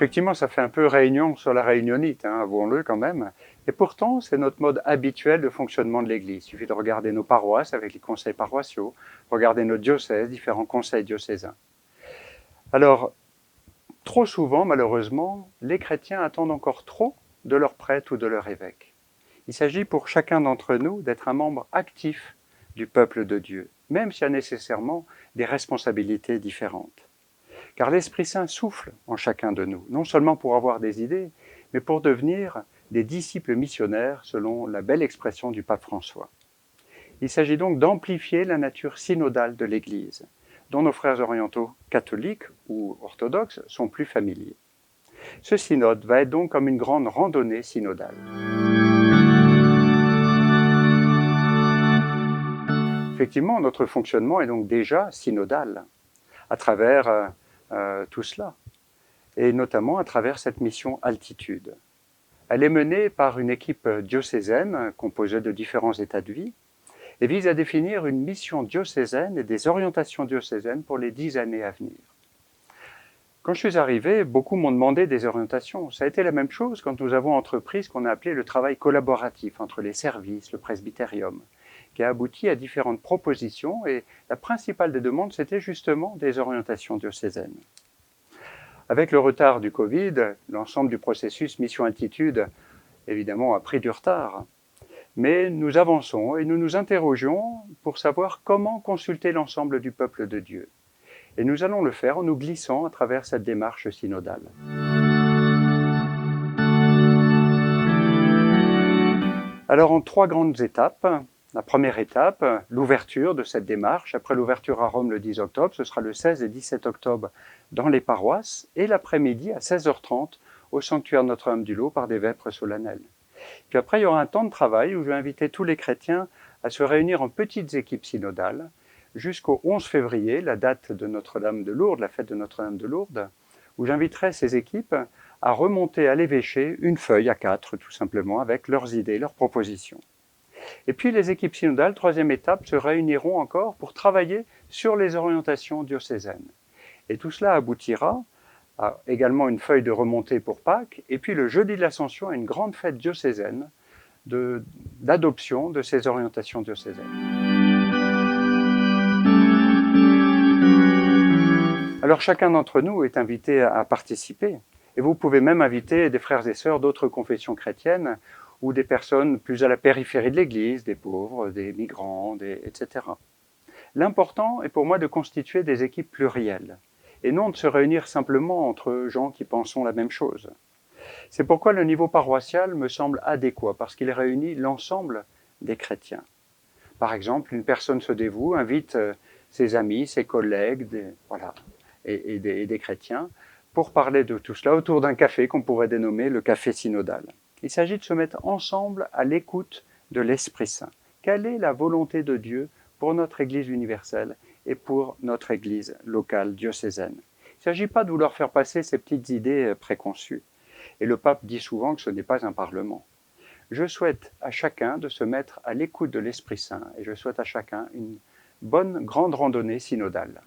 Effectivement, ça fait un peu réunion sur la réunionnite, hein, avouons-le quand même. Et pourtant, c'est notre mode habituel de fonctionnement de l'Église. Il suffit de regarder nos paroisses avec les conseils paroissiaux, regarder nos diocèses, différents conseils diocésains. Alors, trop souvent, malheureusement, les chrétiens attendent encore trop de leur prêtre ou de leur évêque. Il s'agit pour chacun d'entre nous d'être un membre actif du peuple de Dieu, même s'il y a nécessairement des responsabilités différentes. Car l'Esprit Saint souffle en chacun de nous, non seulement pour avoir des idées, mais pour devenir des disciples missionnaires, selon la belle expression du pape François. Il s'agit donc d'amplifier la nature synodale de l'Église, dont nos frères orientaux catholiques ou orthodoxes sont plus familiers. Ce synode va être donc comme une grande randonnée synodale. Effectivement, notre fonctionnement est donc déjà synodal à travers tout cela, et notamment à travers cette mission Altitude. Elle est menée par une équipe diocésaine composée de différents états de vie et vise à définir une mission diocésaine et des orientations diocésaines pour les 10 années à venir. Quand je suis arrivé, beaucoup m'ont demandé des orientations. Ça a été la même chose quand nous avons entrepris ce qu'on a appelé le travail collaboratif entre les services, le presbytérium, qui a abouti à différentes propositions, et la principale des demandes, c'était justement des orientations diocésaines. Avec le retard du Covid, l'ensemble du processus Mission Altitude, évidemment, a pris du retard. Mais nous avançons et nous nous interrogeons pour savoir comment consulter l'ensemble du peuple de Dieu. Et nous allons le faire en nous glissant à travers cette démarche synodale. Alors, en 3 grandes étapes. La première étape, l'ouverture de cette démarche. Après l'ouverture à Rome le 10 octobre, ce sera le 16 et 17 octobre dans les paroisses, et l'après-midi à 16h30 au sanctuaire Notre-Dame-du-Lot par des vêpres solennelles. Puis après, il y aura un temps de travail où je vais inviter tous les chrétiens à se réunir en petites équipes synodales jusqu'au 11 février, la date de Notre-Dame de Lourdes, la fête de Notre-Dame de Lourdes, où j'inviterai ces équipes à remonter à l'évêché une feuille A4, tout simplement, avec leurs idées, leurs propositions. Et puis les équipes synodales, troisième étape, se réuniront encore pour travailler sur les orientations diocésaines. Et tout cela aboutira à également une feuille de remontée pour Pâques, et puis le jeudi de l'Ascension à une grande fête diocésaine d'adoption de ces orientations diocésaines. Alors chacun d'entre nous est invité à participer, et vous pouvez même inviter des frères et sœurs d'autres confessions chrétiennes ou des personnes plus à la périphérie de l'Église, des pauvres, des migrants, etc. L'important est pour moi de constituer des équipes plurielles, et non de se réunir simplement entre gens qui pensent la même chose. C'est pourquoi le niveau paroissial me semble adéquat, parce qu'il réunit l'ensemble des chrétiens. Par exemple, une personne se dévoue, invite ses amis, ses collègues, et des chrétiens, pour parler de tout cela autour d'un café qu'on pourrait dénommer le café synodal. Il s'agit de se mettre ensemble à l'écoute de l'Esprit Saint. Quelle est la volonté de Dieu pour notre Église universelle et pour notre Église locale diocésaine? Il ne s'agit pas de vouloir faire passer ces petites idées préconçues. Et le pape dit souvent que ce n'est pas un parlement. Je souhaite à chacun de se mettre à l'écoute de l'Esprit Saint, et je souhaite à chacun une bonne grande randonnée synodale.